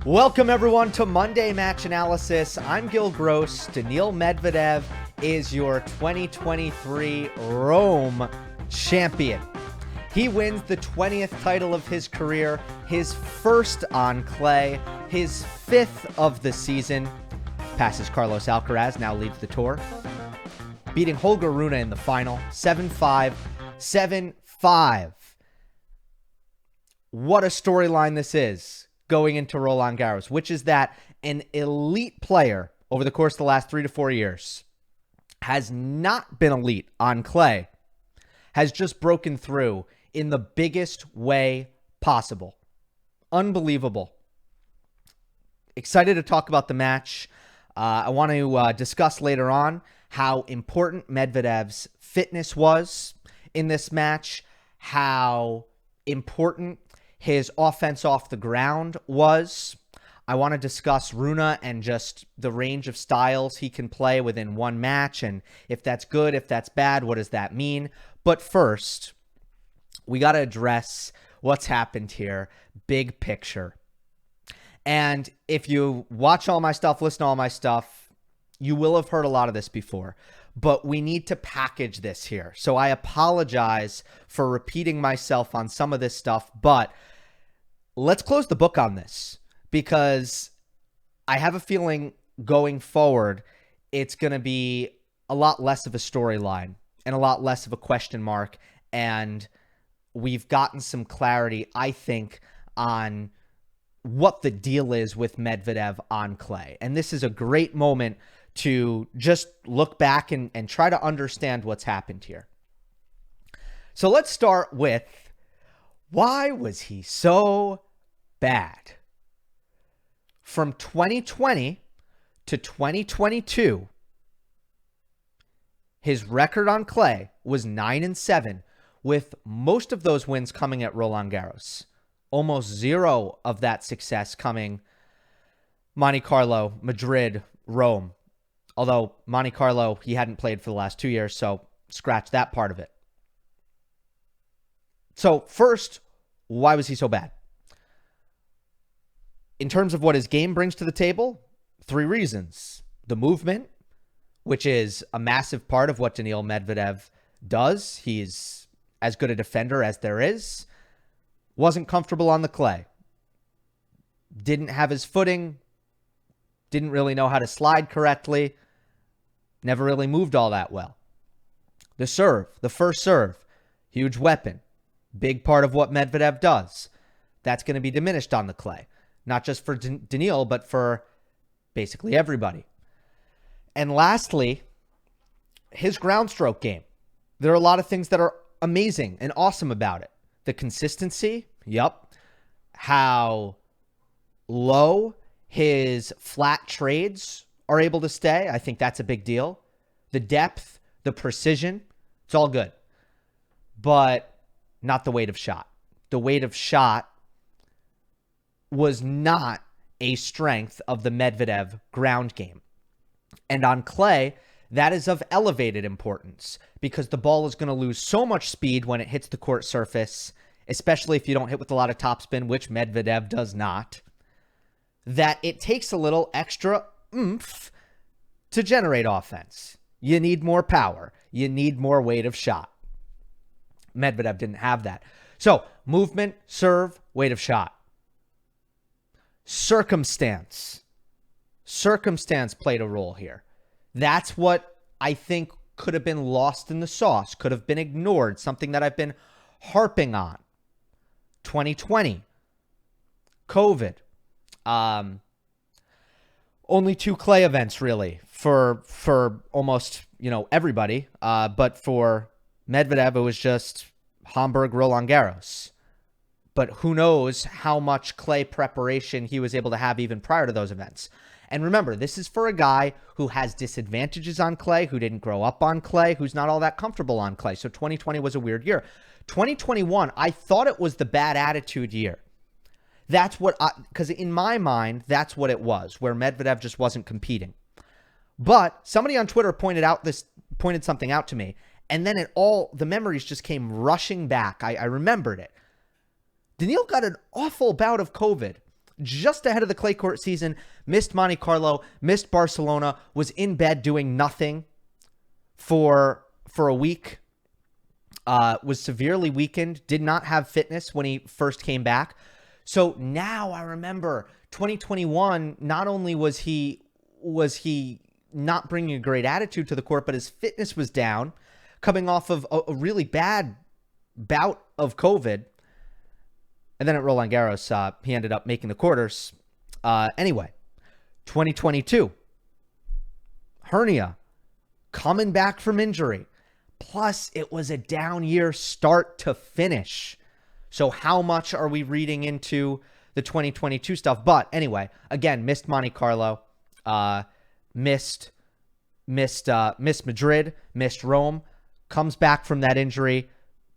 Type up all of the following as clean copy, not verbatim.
Welcome everyone to Monday Match Analysis. I'm Gill Gross. Daniil Medvedev is your 2023 Rome champion. He wins the 20th title of his career, his first on clay, his fifth of the season. Passes Carlos Alcaraz, now leads the tour. Beating Holger Rune in the final, 7-5, 7-5. What a storyline this is going into Roland Garros, which is that an elite player over the course of the last 3 to 4 years has not been elite on clay, has just broken through in the biggest way possible. Unbelievable. Excited to talk about the match. I want to discuss later on how important Medvedev's fitness was in this match, how important his offense off the ground was. I want to discuss Rune and just the range of styles he can play within one match, and if that's good, if that's bad, what does that mean? But first, we got to address what's happened here, big picture. And if you watch all my stuff, listen to all my stuff, you will have heard a lot of this before. But we need to package this here. So I apologize for repeating myself on some of this stuff, but let's close the book on this, because I have a feeling going forward, it's going to be a lot less of a storyline and a lot less of a question mark. And we've gotten some clarity, I think, on what the deal is with Medvedev on clay. And this is a great moment to just look back and try to understand what's happened here. So let's start with, why was he so bad? From 2020 to 2022, his record on clay was 9-7, with most of those wins coming at Roland Garros. Almost zero of that success coming Monte Carlo, Madrid, Rome. Although Monte Carlo, he hadn't played for the last 2 years, so scratch that part of it. So first, why was he so bad? In terms of what his game brings to the table, 3 reasons. The movement, which is a massive part of what Daniil Medvedev does. He's as good a defender as there is. Wasn't comfortable on the clay. Didn't have his footing. Didn't really know how to slide correctly. Never really moved all that well. The serve, the first serve, huge weapon. Big part of what Medvedev does. That's going to be diminished on the clay. Not just for Daniil, but for basically everybody. And lastly, his ground stroke game. There are a lot of things that are amazing and awesome about it. The consistency, yup. How low his flat trades are able to stay. I think that's a big deal. The depth, the precision, it's all good. But not the weight of shot. The weight of shot was not a strength of the Medvedev ground game. And on clay, that is of elevated importance, because the ball is going to lose so much speed when it hits the court surface, especially if you don't hit with a lot of topspin, which Medvedev does not, that it takes a little extra oomph to generate offense. You need more power. You need more weight of shot. Medvedev didn't have that. So, movement, serve, weight of shot. Circumstance. Circumstance played a role here. That's what I think could have been lost in the sauce, could have been ignored, something that I've been harping on. 2020. COVID. Only 2 clay events, really, for almost, everybody. But for Medvedev, it was just Hamburg, Roland Garros. But who knows how much clay preparation he was able to have even prior to those events. And remember, this is for a guy who has disadvantages on clay, who didn't grow up on clay, who's not all that comfortable on clay. So 2020 was a weird year. 2021, I thought it was the bad attitude year. That's what because in my mind, that's what it was, where Medvedev just wasn't competing. But somebody on Twitter pointed something out to me, and then the memories just came rushing back. I remembered it. Daniil got an awful bout of COVID just ahead of the clay court season, missed Monte Carlo, missed Barcelona, was in bed doing nothing for a week, was severely weakened, did not have fitness when he first came back. So now I remember 2021, not only was he not bringing a great attitude to the court, but his fitness was down, coming off of a really bad bout of COVID. And then at Roland Garros, he ended up making the quarters. Anyway, 2022, hernia, coming back from injury. Plus, it was a down year start to finish. So how much are we reading into the 2022 stuff? But anyway, again, missed Monte Carlo, missed Madrid, missed Rome, comes back from that injury,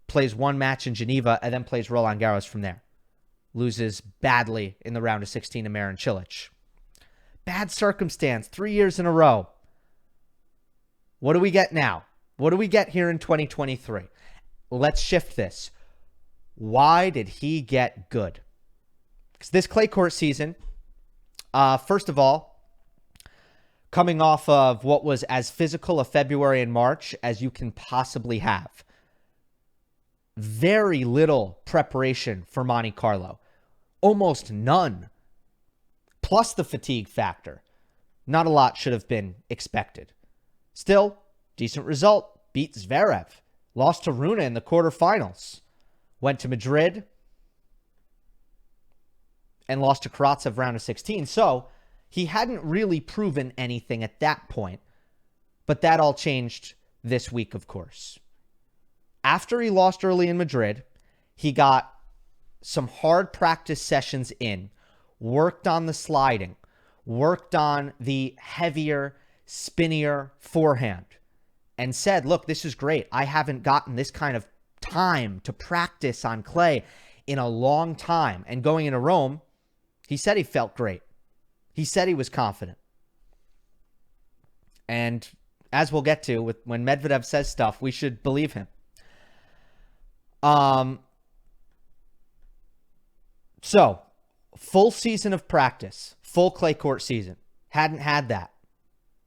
plays one match in Geneva, and then plays Roland Garros from there. Loses badly in the round of 16 to Marin Cilic. Bad circumstance, 3 years in a row. What do we get now? What do we get here in 2023? Let's shift this. Why did he get good? Because this clay court season, first of all, coming off of what was as physical a February and March as you can possibly have. Very little preparation for Monte Carlo. Almost none. Plus the fatigue factor. Not a lot should have been expected. Still, decent result. Beat Zverev. Lost to Rune in the quarterfinals. Went to Madrid. And lost to Karatsev round of 16. So, he hadn't really proven anything at that point. But that all changed this week, of course. After he lost early in Madrid, he got some hard practice sessions in, worked on the sliding, worked on the heavier, spinnier forehand, and said, look, this is great. I haven't gotten this kind of time to practice on clay in a long time. And going into Rome, he said he felt great. He said he was confident. And as we'll get to, when Medvedev says stuff, we should believe him. So, full season of practice, full clay court season. Hadn't had that.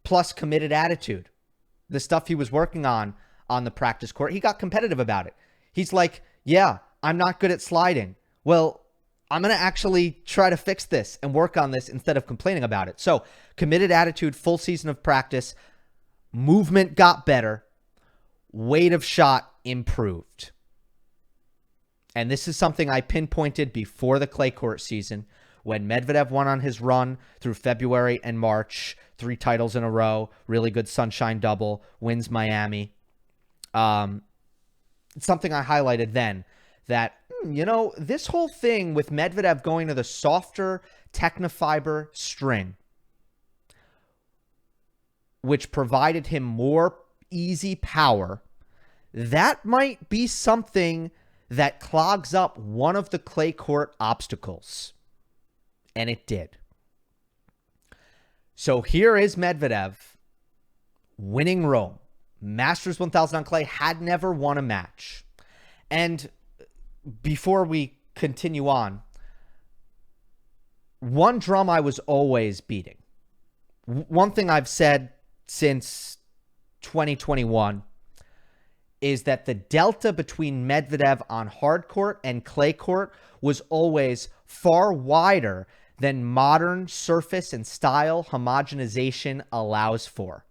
Plus committed attitude. The stuff he was working on the practice court, he got competitive about it. He's like, yeah, I'm not good at sliding. Well, I'm going to actually try to fix this and work on this instead of complaining about it. So, committed attitude, full season of practice. Movement got better. Weight of shot improved. And this is something I pinpointed before the clay court season when Medvedev went on his run through February and March, 3 titles in a row, really good sunshine double, wins Miami. It's something I highlighted then that, this whole thing with Medvedev going to the softer Technofiber string, which provided him more easy power, that might be something that clogs up one of the clay court obstacles. And it did. So here is Medvedev winning Rome. Masters 1000 on clay, had never won a match. And before we continue on, one drum I was always beating. One thing I've said since 2021 is that the delta between Medvedev on hard court and clay court was always far wider than modern surface and style homogenization allows for.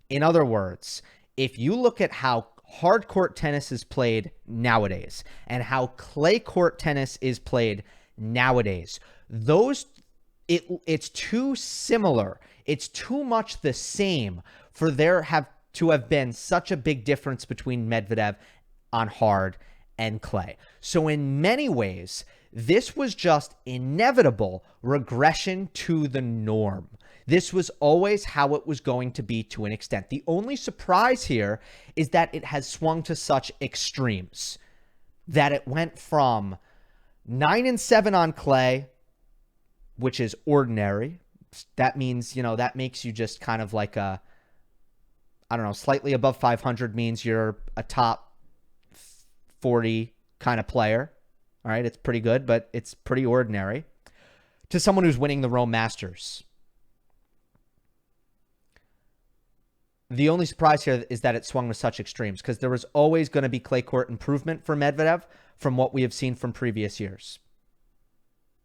In other words, if you look at how hard court tennis is played nowadays and how clay court tennis is played nowadays, it's too similar. It's too much the same for there to have been such a big difference between Medvedev on hard and clay. So in many ways, this was just inevitable regression to the norm. This was always how it was going to be to an extent. The only surprise here is that it has swung to such extremes, that it went from 9-7 on clay, which is ordinary. That means, that makes you just kind of like slightly above 500 means you're a top 40 kind of player. All right, it's pretty good, but it's pretty ordinary. to someone who's winning the Rome Masters. The only surprise here is that it swung to such extremes, because there was always going to be clay court improvement for Medvedev from what we have seen from previous years.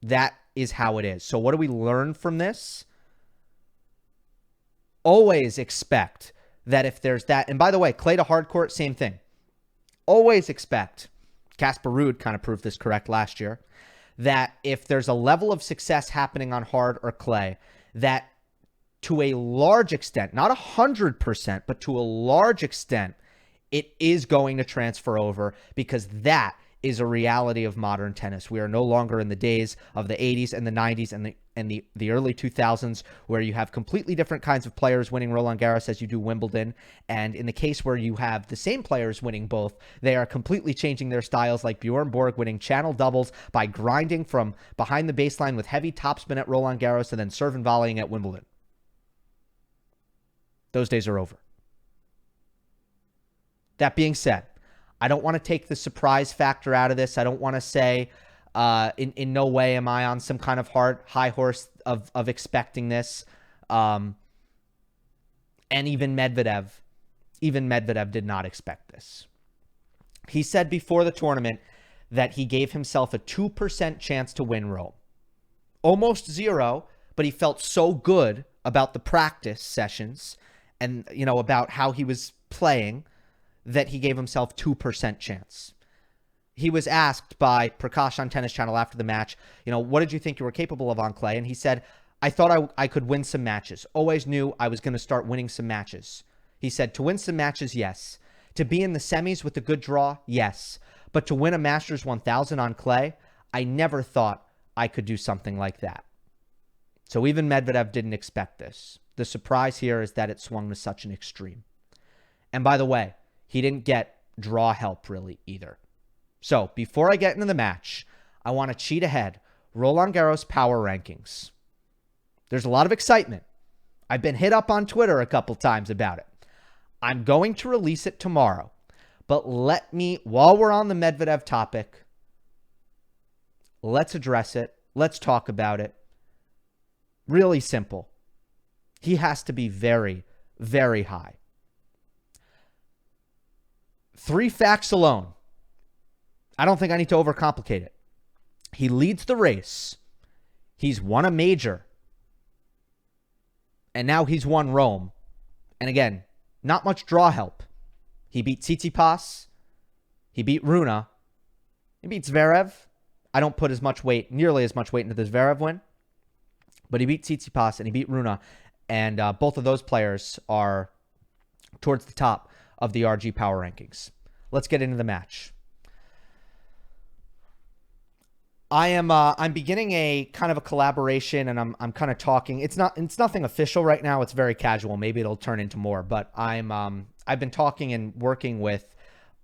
That is how it is. So what do we learn from this? Always expect that if there's that, and by the way, clay to hard court, same thing. Always expect, Casper Ruud kind of proved this correct last year, that if there's a level of success happening on hard or clay, that to a large extent, not 100%, but to a large extent, it is going to transfer over, because that is a reality of modern tennis. We are no longer in the days of the 80s and the 90s and the early 2000s, where you have completely different kinds of players winning Roland Garros as you do Wimbledon. And in the case where you have the same players winning both, they are completely changing their styles, like Bjorn Borg winning channel doubles by grinding from behind the baseline with heavy topspin at Roland Garros and then serve and volleying at Wimbledon. Those days are over. That being said, I don't want to take the surprise factor out of this. I don't want to say in no way am I on some kind of high horse of expecting this. And even Medvedev did not expect this. He said before the tournament that he gave himself a 2% chance to win Rome. Almost zero, but he felt so good about the practice sessions and, about how he was playing, that he gave himself 2% chance. He was asked by Prakash on Tennis Channel after the match, what did you think you were capable of on clay? And he said, I thought I could win some matches. Always knew I was going to start winning some matches. He said, to win some matches, yes. To be in the semis with a good draw, yes. But to win a Masters 1000 on clay, I never thought I could do something like that. So even Medvedev didn't expect this. The surprise here is that it swung to such an extreme. And by the way, he didn't get draw help really either. So before I get into the match, I want to cheat ahead. Roland Garros power rankings. There's a lot of excitement. I've been hit up on Twitter a couple times about it. I'm going to release it tomorrow. But let me, while we're on the Medvedev topic, let's address it. Let's talk about it. Really simple. He has to be very, very high. 3 facts alone. I don't think I need to overcomplicate it. He leads the race. He's won a major. And now he's won Rome. And again, not much draw help. He beat Tsitsipas. He beat Rune. He beat Zverev. I don't put nearly as much weight into the Zverev win. But he beat Tsitsipas and he beat Rune. And both of those players are towards the top of the RG power rankings. Let's get into the match. I'm beginning a kind of a collaboration, and I'm kind of talking. It's nothing official right now. It's very casual. Maybe it'll turn into more. But I've been talking and working with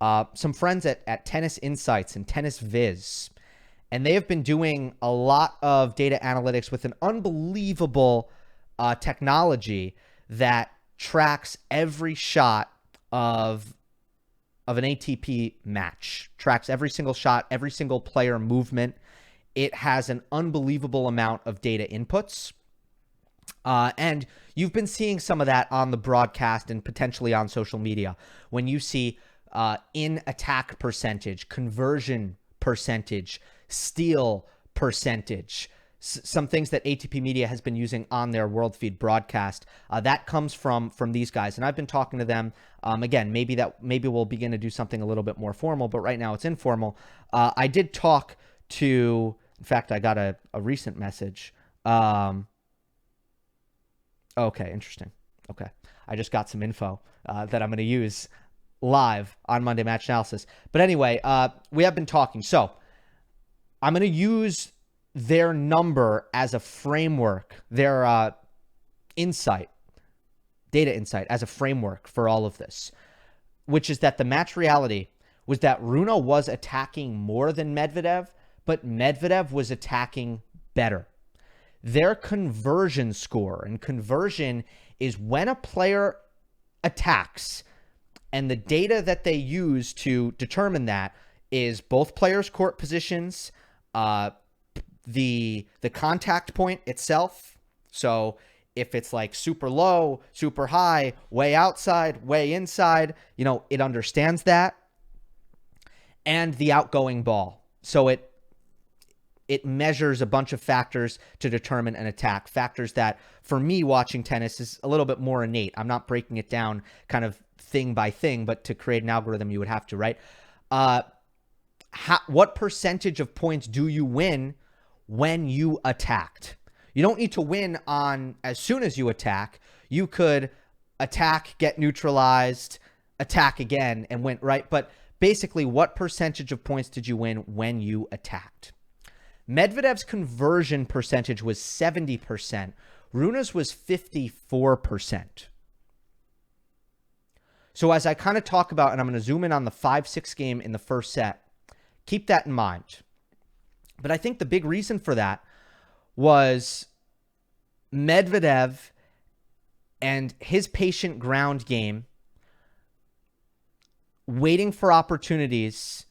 some friends at Tennis Insights and Tennis Viz, and they have been doing a lot of data analytics with an unbelievable technology that tracks every shot of an ATP match, tracks every single shot, every single player movement. It has an unbelievable amount of data inputs. And you've been seeing some of that on the broadcast and potentially on social media when you see in attack percentage, conversion percentage, steal percentage, some things that ATP Media has been using on their World Feed broadcast. That comes from these guys, and I've been talking to them. Again, maybe we'll begin to do something a little bit more formal, but right now it's informal. I did talk to, in fact, I got a recent message. Okay, interesting. Okay, I just got some info that I'm going to use live on Monday Match Analysis. But anyway, we have been talking. So I'm going to use their number as a framework, their data insight as a framework for all of this, which is that the match reality was that Rune was attacking more than Medvedev, but Medvedev was attacking better. Their conversion score, and conversion is when a player attacks, and the data that they use to determine that is both players' court positions, the contact point itself. So if it's like super low, super high, way outside, way inside, it understands that. And the outgoing ball. So it measures a bunch of factors to determine an attack. Factors that, for me, watching tennis is a little bit more innate. I'm not breaking it down kind of thing by thing, but to create an algorithm, you would have to, right? What percentage of points do you win when you attacked? You don't need to win on as soon as you attack. You could attack, get neutralized, attack again, and win, right? But basically, what percentage of points did you win when you attacked? Medvedev's conversion percentage was 70%. Rune's was 54%. So as I kind of talk about, and I'm going to zoom in on the 5-6 game in the first set, keep that in mind. But I think the big reason for that was Medvedev and his patient ground game, waiting for opportunities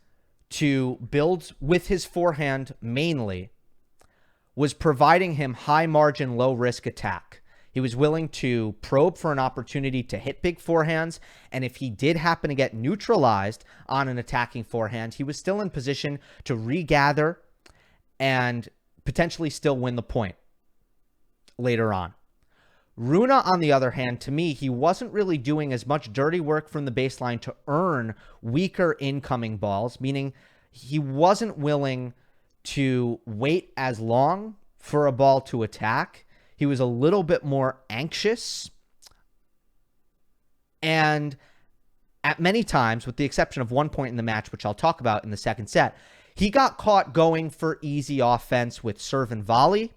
to build with his forehand mainly, was providing him high margin, low risk attack. He was willing to probe for an opportunity to hit big forehands, and if he did happen to get neutralized on an attacking forehand, he was still in position to regather and potentially still win the point later on. Rune, on the other hand, to me, he wasn't really doing as much dirty work from the baseline to earn weaker incoming balls, meaning he wasn't willing to wait as long for a ball to attack. He was a little bit more anxious. And at many times, with the exception of one point in the match, which I'll talk about in the second set, he got caught going for easy offense with serve and volley,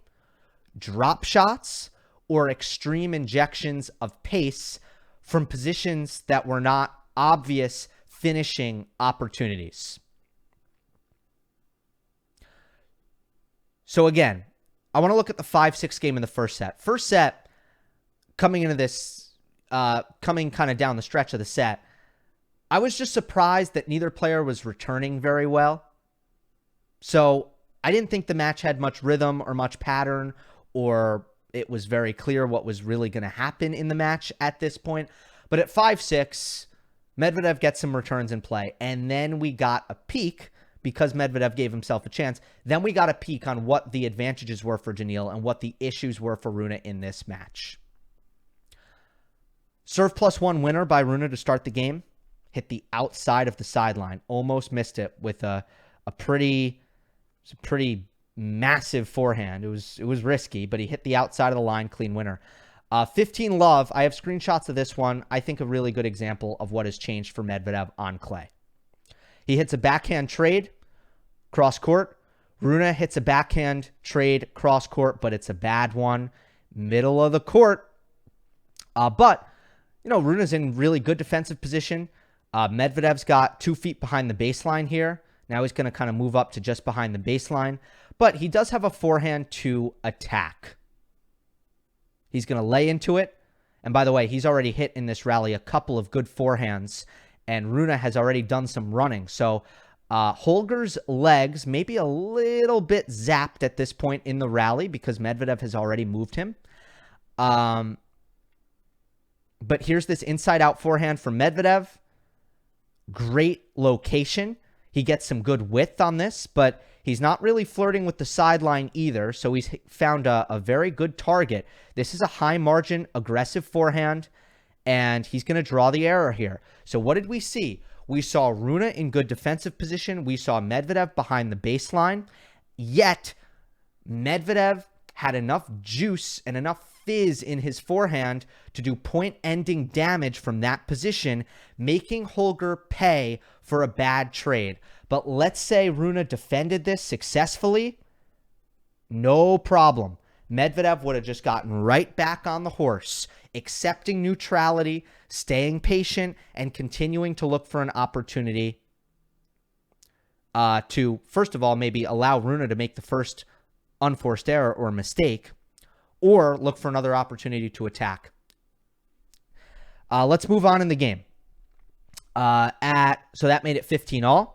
drop shots, or extreme injections of pace from positions that were not obvious finishing opportunities. So again, I want to look at the 5-6 game in the first set. First set, coming into this, coming kind of down the stretch of the set, I was just surprised that neither player was returning very well. So I didn't think the match had much rhythm or much pattern, or it was very clear what was really going to happen in the match at this point. But at 5-6, Medvedev gets some returns in play. And then we got a peek, because Medvedev gave himself a chance, then we got a peek on what the advantages were for Daniil and what the issues were for Rune in this match. Serve +1 winner by Rune to start the game. Hit the outside of the sideline. Almost missed it with a pretty massive forehand. It was risky, but he hit the outside of the line, clean winner. 15 love. I have screenshots of this one. I think a really good example of what has changed for Medvedev on clay. He hits a backhand trade, cross court. Rune hits a backhand trade, cross court, but it's a bad one, middle of the court. But, Rune's in really good defensive position. Medvedev's got 2 feet behind the baseline here. Now he's going to kind of move up to just behind the baseline. But he does have a forehand to attack. He's going to lay into it. And by the way, he's already hit in this rally a couple of good forehands. And Rune has already done some running. So Holger's legs may be a little bit zapped at this point in the rally because Medvedev has already moved him. But here's this inside-out forehand from Medvedev. Great location. He gets some good width on this, but he's not really flirting with the sideline either, so he's found a very good target. This is a high-margin, aggressive forehand, and he's going to draw the error here. So what did we see? We saw Rune in good defensive position. We saw Medvedev behind the baseline, yet Medvedev had enough juice and enough fizz in his forehand to do point-ending damage from that position, making Holger pay for a bad trade. But let's say Rune defended this successfully, no problem. Medvedev would have just gotten right back on the horse, accepting neutrality, staying patient, and continuing to look for an opportunity to, first of all, maybe allow Rune to make the first unforced error or mistake, or look for another opportunity to attack. Let's move on in the game. So that made it 15-all.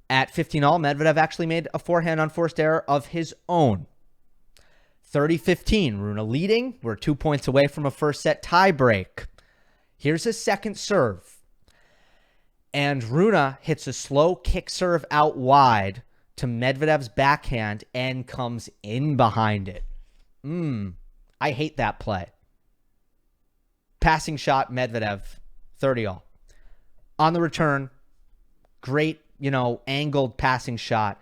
At 15-all, Medvedev actually made a forehand unforced error of his own. 30-15, Rune leading. We're 2 points away from a first set tiebreak. Here's his second serve. And Rune hits a slow kick serve out wide to Medvedev's backhand and comes in behind it. I hate that play. Passing shot, Medvedev, 30-all. On the return, great, angled passing shot.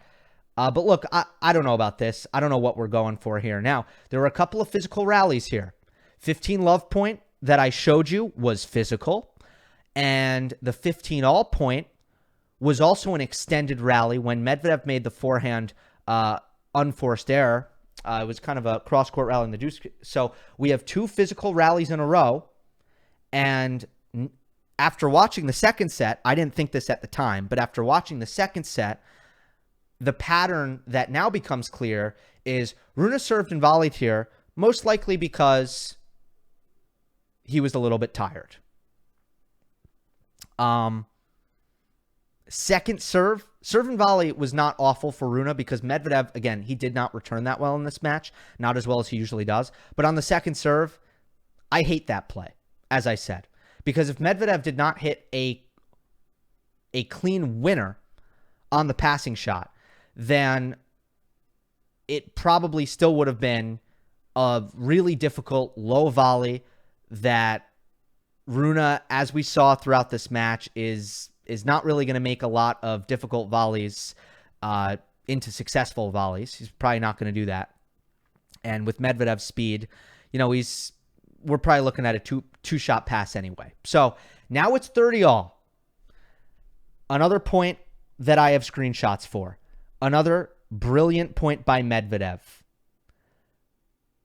But look, I don't know about this. I don't know what we're going for here. Now, there were a couple of physical rallies here. 15 love point that I showed you was physical. And the 15-all point was also an extended rally when Medvedev made the forehand unforced error. It was kind of a cross-court rally in the deuce. So we have 2 physical rallies in a row. And after watching the second set, I didn't think this at the time, but after watching the second set, the pattern that now becomes clear is Rune served and volleyed here, most likely because he was a little bit tired. Second serve and volley was not awful for Rune because Medvedev, again, he did not return that well in this match, not as well as he usually does. But on the second serve, I hate that play, as I said, because if Medvedev did not hit a clean winner on the passing shot, then it probably still would have been a really difficult low volley that Rune, as we saw throughout this match, is not really going to make a lot of difficult volleys into successful volleys. He's probably not going to do that. And with Medvedev's speed, we're probably looking at a two-shot pass anyway. So now it's 30-all. Another point that I have screenshots for. Another brilliant point by Medvedev.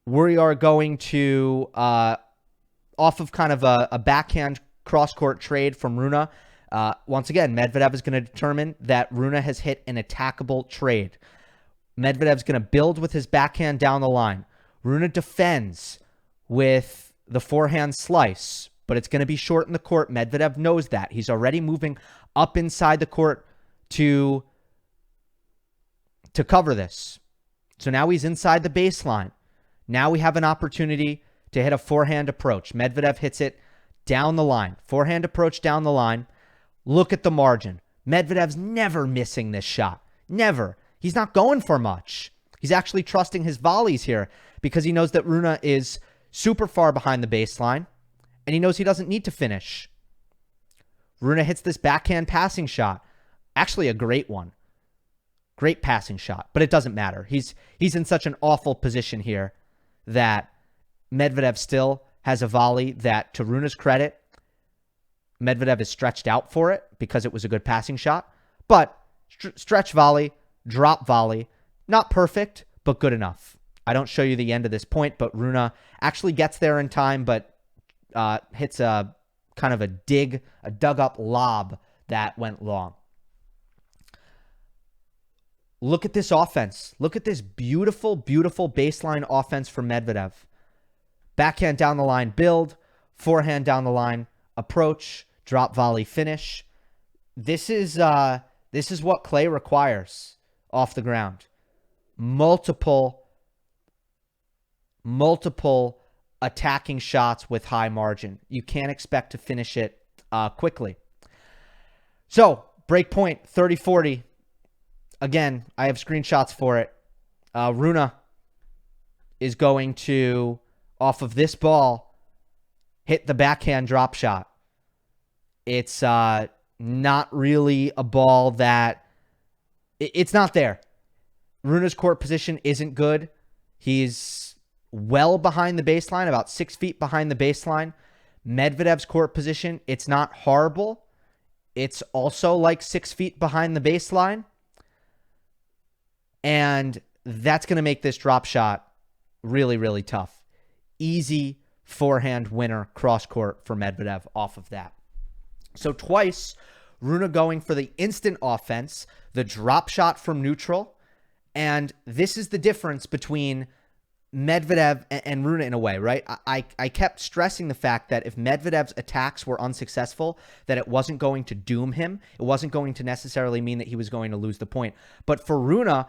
We are going to, off of kind of a backhand cross-court trade from Rune. Once again, Medvedev is going to determine that Rune has hit an attackable trade. Medvedev's going to build with his backhand down the line. Rune defends with the forehand slice, but it's going to be short in the court. Medvedev knows that. He's already moving up inside the court to cover this. So now he's inside the baseline. Now we have an opportunity to hit a forehand approach. Medvedev hits it down the line. Forehand approach down the line. Look at the margin. Medvedev's never missing this shot. Never. He's not going for much. He's actually trusting his volleys here because he knows that Rune is super far behind the baseline and he knows he doesn't need to finish. Rune hits this backhand passing shot. Actually a great one. Great passing shot, but it doesn't matter. He's in such an awful position here that Medvedev still has a volley that, to Rune's credit, Medvedev is stretched out for it because it was a good passing shot. But stretch volley, drop volley, not perfect, but good enough. I don't show you the end of this point, but Rune actually gets there in time, but hits a kind of a dug-up lob that went long. Look at this offense. Look at this beautiful, beautiful baseline offense for Medvedev. Backhand down the line, build. Forehand down the line, approach. Drop volley, finish. This is what clay requires off the ground. Multiple attacking shots with high margin. You can't expect to finish it quickly. So, break point, 30-40. Again, I have screenshots for it. Rune is going to, off of this ball, hit the backhand drop shot. It's not really a ball that... It's not there. Rune's court position isn't good. He's well behind the baseline, about 6 feet behind the baseline. Medvedev's court position, it's not horrible. It's also like 6 feet behind the baseline. And that's going to make this drop shot really, really tough. Easy forehand winner cross-court for Medvedev off of that. So twice, Rune going for the instant offense, the drop shot from neutral. And this is the difference between Medvedev and Rune in a way, right? I kept stressing the fact that if Medvedev's attacks were unsuccessful, that it wasn't going to doom him. It wasn't going to necessarily mean that he was going to lose the point. But for Rune,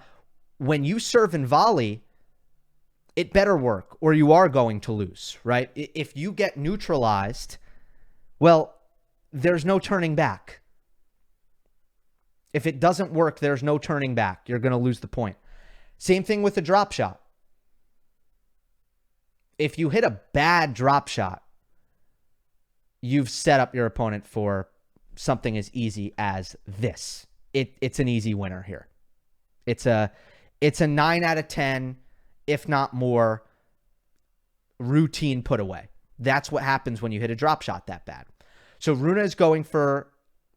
when you serve and volley, it better work or you are going to lose, right? If you get neutralized, well, there's no turning back. If it doesn't work, there's no turning back. You're going to lose the point. Same thing with the drop shot. If you hit a bad drop shot, you've set up your opponent for something as easy as this. It's an easy winner here. It's a 9 out of 10, if not more, routine put away. That's what happens when you hit a drop shot that bad. So Rune is going for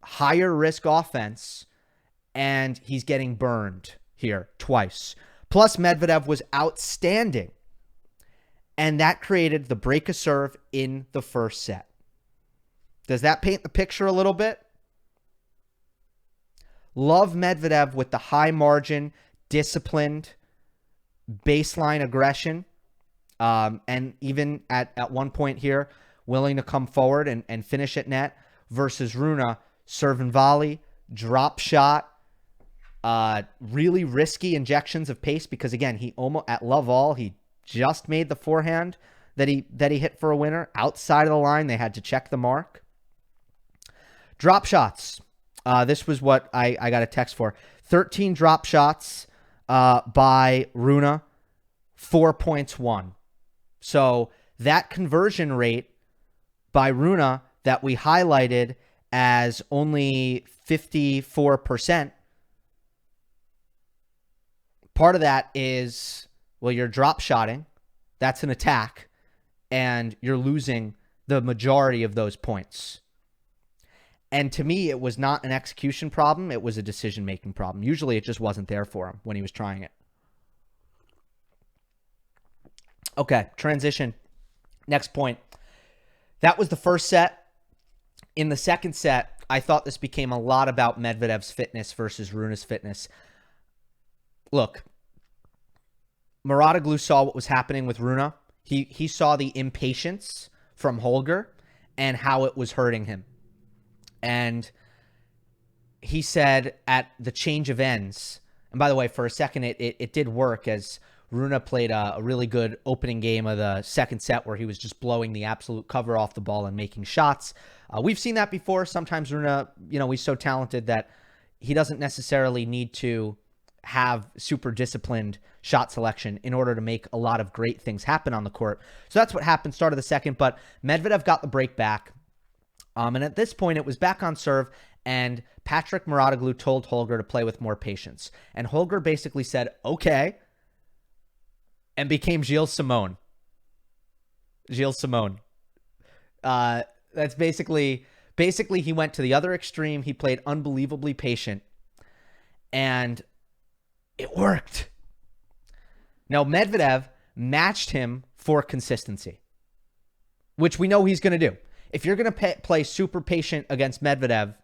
higher risk offense, and he's getting burned here twice. Plus, Medvedev was outstanding. And that created the break of serve in the first set. Does that paint the picture a little bit? Love Medvedev with the high margin, disciplined, baseline aggression. And even at one point here, willing to come forward and finish at net versus Rune, serve and volley, drop shot, really risky injections of pace because, again, he almost, at love all, he just made the forehand that he hit for a winner. Outside of the line, they had to check the mark. Drop shots. This was what I got a text for. 13 drop shots by Rune, 4 points won. So that conversion rate by Rune that we highlighted as only 54%, part of that is, well, you're drop shotting. That's an attack. And you're losing the majority of those points. And to me, it was not an execution problem. It was a decision-making problem. Usually it just wasn't there for him when he was trying it. Okay, transition. Next point. That was the first set. In the second set, I thought this became a lot about Medvedev's fitness versus Rune's fitness. Look, Muratoglu saw what was happening with Rune. He saw the impatience from Holger and how it was hurting him. And he said at the change of ends, and by the way, for a second, it did work as Rune played a really good opening game of the second set where he was just blowing the absolute cover off the ball and making shots. We've seen that before. Sometimes Rune, he's so talented that he doesn't necessarily need to have super disciplined shot selection in order to make a lot of great things happen on the court. So that's what happened, start of the second, but Medvedev got the break back. And at this point, it was back on serve, and Patrick Muratoglu told Holger to play with more patience. And Holger basically said, okay, and became Gilles Simon. Gilles Simon. That's basically he went to the other extreme. He played unbelievably patient, and it worked. Now, Medvedev matched him for consistency, which we know he's going to do. If you're going to play super patient against Medvedev,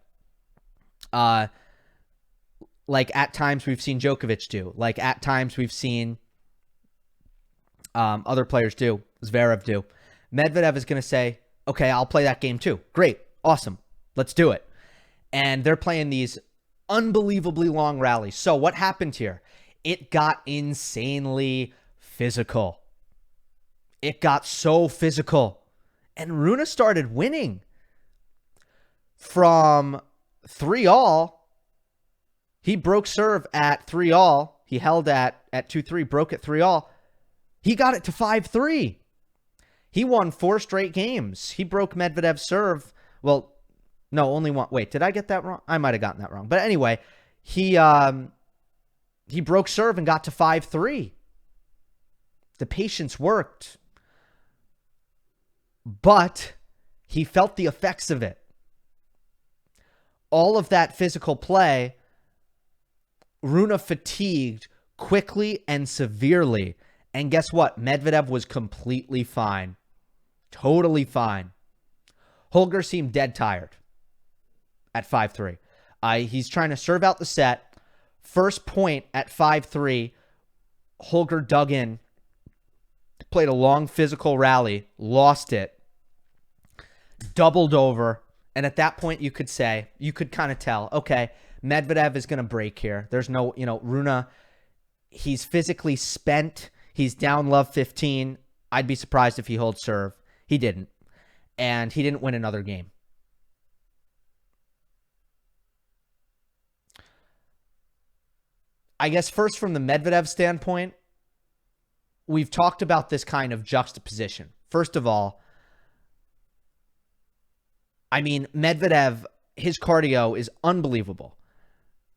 like at times we've seen Djokovic do, like at times we've seen other players do, Zverev do, Medvedev is going to say, okay, I'll play that game too. Great. Awesome. Let's do it. And they're playing these unbelievably long rallies. So what happened here? It got insanely physical. It got so physical. And Rune started winning. From 3-all, he broke serve at 3-all. He held at 2-3, broke at 3-all. He got it to 5-3. He won 4 straight games. He broke Medvedev's serve. Well, no, only one. Wait, did I get that wrong? I might have gotten that wrong. But anyway, he broke serve and got to 5-3. The patience worked. But he felt the effects of it. All of that physical play, Rune fatigued quickly and severely. And guess what? Medvedev was completely fine. Totally fine. Holger seemed dead tired at 5-3. He's trying to serve out the set. First point at 5-3, Holger dug in played a long physical rally, lost it, doubled over. And at that point, you could kind of tell, okay, Medvedev is going to break here. There's no, Rune, he's physically spent. He's down love 15. I'd be surprised if he holds serve. He didn't. And he didn't win another game. I guess first from the Medvedev standpoint, we've talked about this kind of juxtaposition. First of all, I mean, Medvedev, his cardio is unbelievable.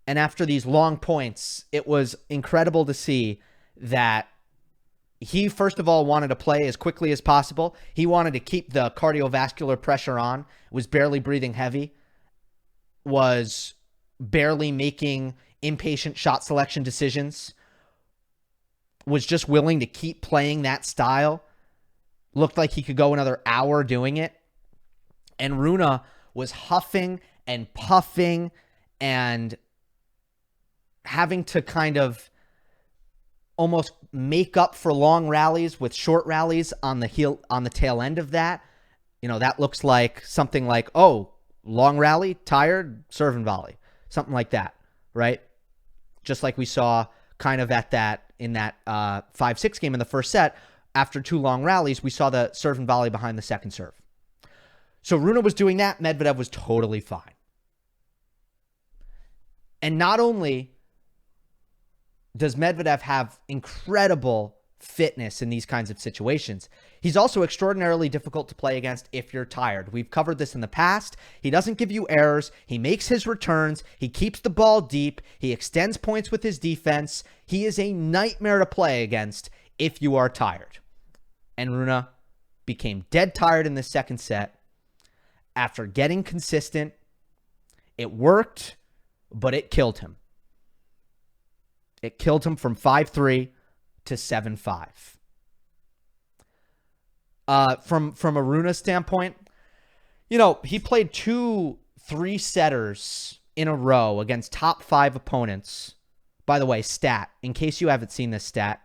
And after these long points, it was incredible to see that he, first of all, wanted to play as quickly as possible. He wanted to keep the cardiovascular pressure on, was barely breathing heavy, was barely making impatient shot selection decisions, was just willing to keep playing that style. Looked like he could go another hour doing it. And Rune was huffing and puffing and having to kind of almost make up for long rallies with short rallies on the tail end of that. That looks like something like, oh, long rally, tired, serve and volley. Something like that, right? Just like we saw kind of in that 5-6 game in the first set, after 2 long rallies, we saw the serve and volley behind the second serve. So Rune was doing that. Medvedev was totally fine. And not only does Medvedev have incredible fitness in these kinds of situations, he's also extraordinarily difficult to play against if you're tired. We've covered this in the past. He doesn't give you errors. He makes his returns. He keeps the ball deep. He extends points with his defense. He is a nightmare to play against if you are tired. And Rune became dead tired in the second set. After getting consistent, it worked, but it killed him. It killed him from 5-3 to 7-5. From a Rune standpoint, he played 2 3-setters in a row against top 5 opponents. By the way, stat, in case you haven't seen this stat,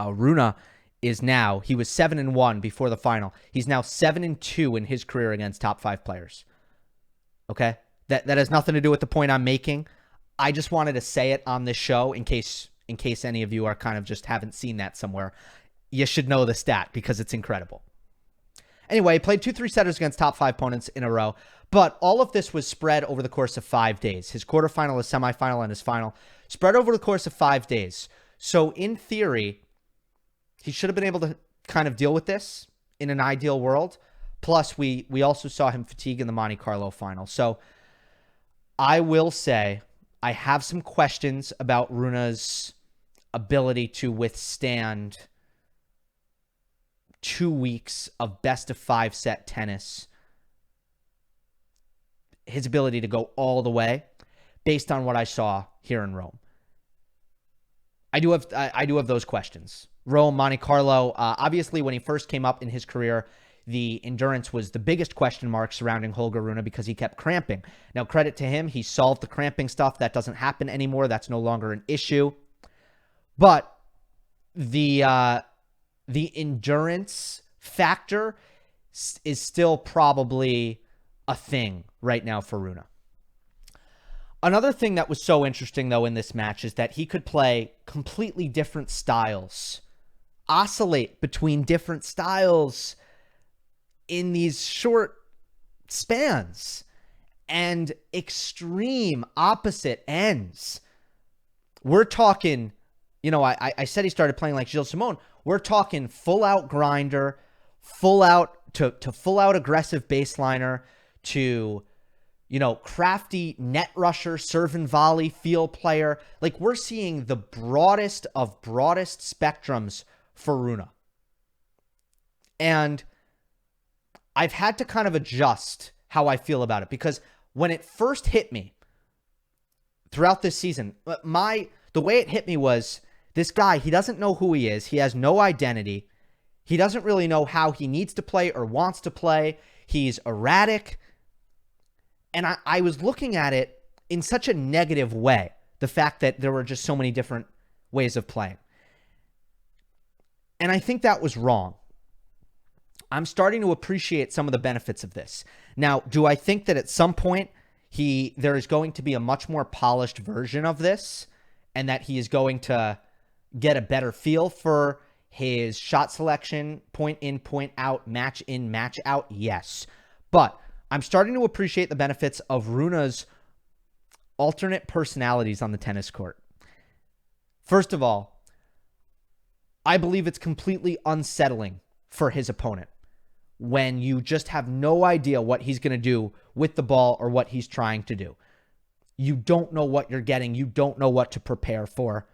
Rune is now, he was 7-1 before the final. He's now 7-2 in his career against top 5 players. Okay? That has nothing to do with the point I'm making. I just wanted to say it on this show in case any of you are kind of just haven't seen that somewhere. You should know the stat because it's incredible. Anyway, he played 2 3-setters against top 5 opponents in a row, but all of this was spread over the course of 5 days. His quarterfinal, his semifinal, and his final spread over the course of 5 days. So in theory, he should have been able to kind of deal with this in an ideal world. Plus, we also saw him fatigue in the Monte Carlo final. So I will say I have some questions about Rune's ability to withstand 2 weeks of best of 5 set tennis. His ability to go all the way based on what I saw here in Rome. I do have those questions. Rome, Monte Carlo, obviously when he first came up in his career, the endurance was the biggest question mark surrounding Holger Rune because he kept cramping. Now, credit to him, he solved the cramping stuff. That doesn't happen anymore. That's no longer an issue. But the endurance factor is still probably a thing right now for Rune. Another thing that was so interesting, though, in this match is that he could play completely different styles, oscillate between different styles in these short spans and extreme opposite ends. We're talking, I said he started playing like Gilles Simon. We're talking full out grinder, full out to full out aggressive baseliner to, crafty net rusher, serve and volley, field player. Like we're seeing the broadest of broadest spectrums for Rune. And I've had to kind of adjust how I feel about it because when it first hit me throughout this season, the way it hit me was this guy, he doesn't know who he is. He has no identity. He doesn't really know how he needs to play or wants to play. He's erratic. And I was looking at it in such a negative way, the fact that there were just so many different ways of playing. And I think that was wrong. I'm starting to appreciate some of the benefits of this. Now, do I think that at some point there is going to be a much more polished version of this and that he is going to get a better feel for his shot selection, point in, point out, match in, match out? Yes. But I'm starting to appreciate the benefits of Rune's alternate personalities on the tennis court. First of all, I believe it's completely unsettling for his opponent when you just have no idea what he's going to do with the ball or what he's trying to do. You don't know what you're getting. You don't know what to prepare for.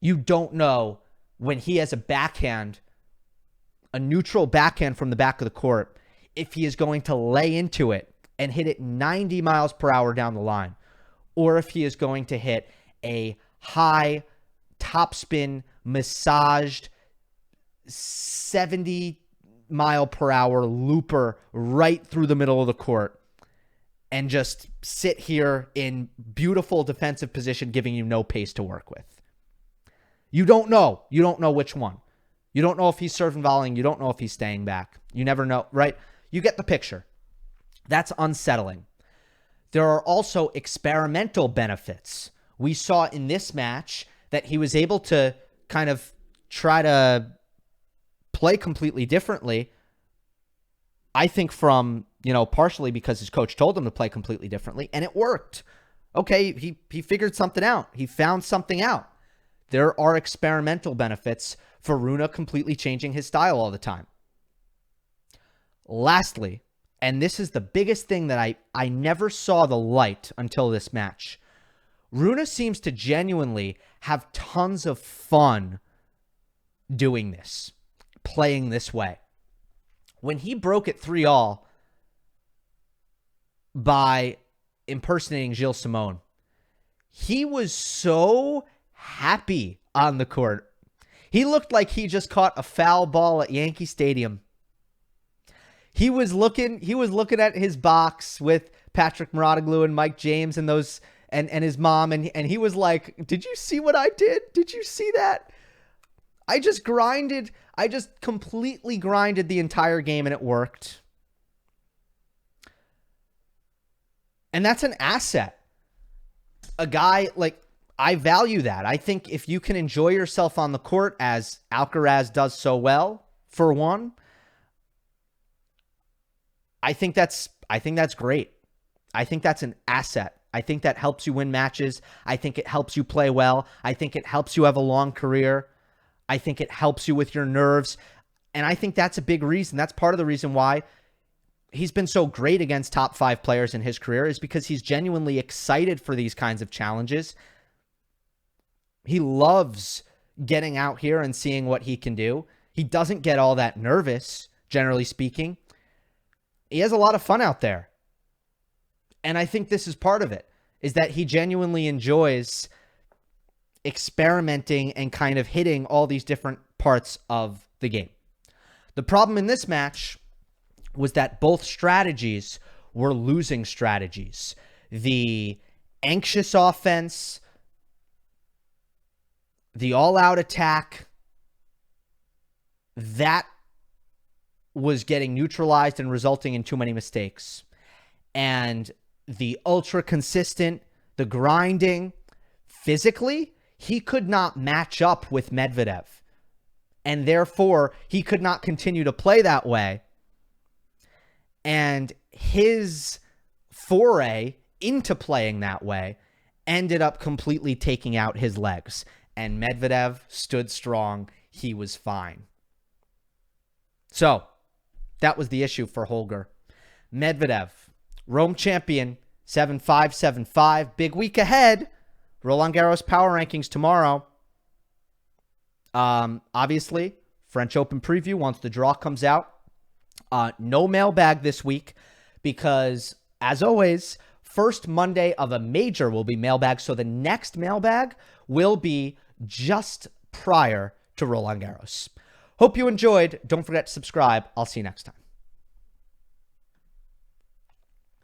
You don't know when he has a backhand, a neutral backhand from the back of the court, if he is going to lay into it and hit it 90 miles per hour down the line, or if he is going to hit a high topspin, massaged 70 mile per hour looper right through the middle of the court and just sit here in beautiful defensive position, giving you no pace to work with. You don't know. You don't know which one. You don't know if he's serving volleying. You don't know if he's staying back. You never know, right? You get the picture. That's unsettling. There are also experimental benefits. We saw in this match that he was able to kind of try to play completely differently. I think from, partially because his coach told him to play completely differently, and it worked. Okay, he figured something out. He found something out. There are experimental benefits for Rune completely changing his style all the time. Lastly, and this is the biggest thing that I never saw the light until this match, Rune seems to genuinely have tons of fun doing this, playing this way. When he broke it 3-all by impersonating Gilles Simon, he was so happy on the court. He looked like he just caught a foul ball at Yankee Stadium. He was looking at his box with Patrick Mouratoglou and Mike James and those and his mom, and he was like, "Did you see what I did? Did you see that? I just completely grinded the entire game and it worked." And that's an asset. A guy like, I value that. I think if you can enjoy yourself on the court as Alcaraz does so well, for one, I think that's great. I think that's an asset. I think that helps you win matches. I think it helps you play well. I think it helps you have a long career. I think it helps you with your nerves. And I think that's a big reason. That's part of the reason why he's been so great against top 5 players in his career, is because he's genuinely excited for these kinds of challenges. He loves getting out here and seeing what he can do. He doesn't get all that nervous, generally speaking. He has a lot of fun out there. And I think this is part of it, is that he genuinely enjoys experimenting and kind of hitting all these different parts of the game. The problem in this match was that both strategies were losing strategies. The anxious offense, the all-out attack, that was getting neutralized and resulting in too many mistakes. And the ultra consistent, the grinding, physically, he could not match up with Medvedev. And therefore, he could not continue to play that way. And his foray into playing that way ended up completely taking out his legs. And Medvedev stood strong. He was fine. So, that was the issue for Holger. Medvedev, Rome champion, 7-5, 7-5. Big week ahead. Roland Garros power rankings tomorrow. Obviously, French Open preview once the draw comes out. No mailbag this week because, as always, first Monday of a major will be mailbag. So the next mailbag will be just prior to Roland Garros. Hope you enjoyed. Don't forget to subscribe. I'll see you next time.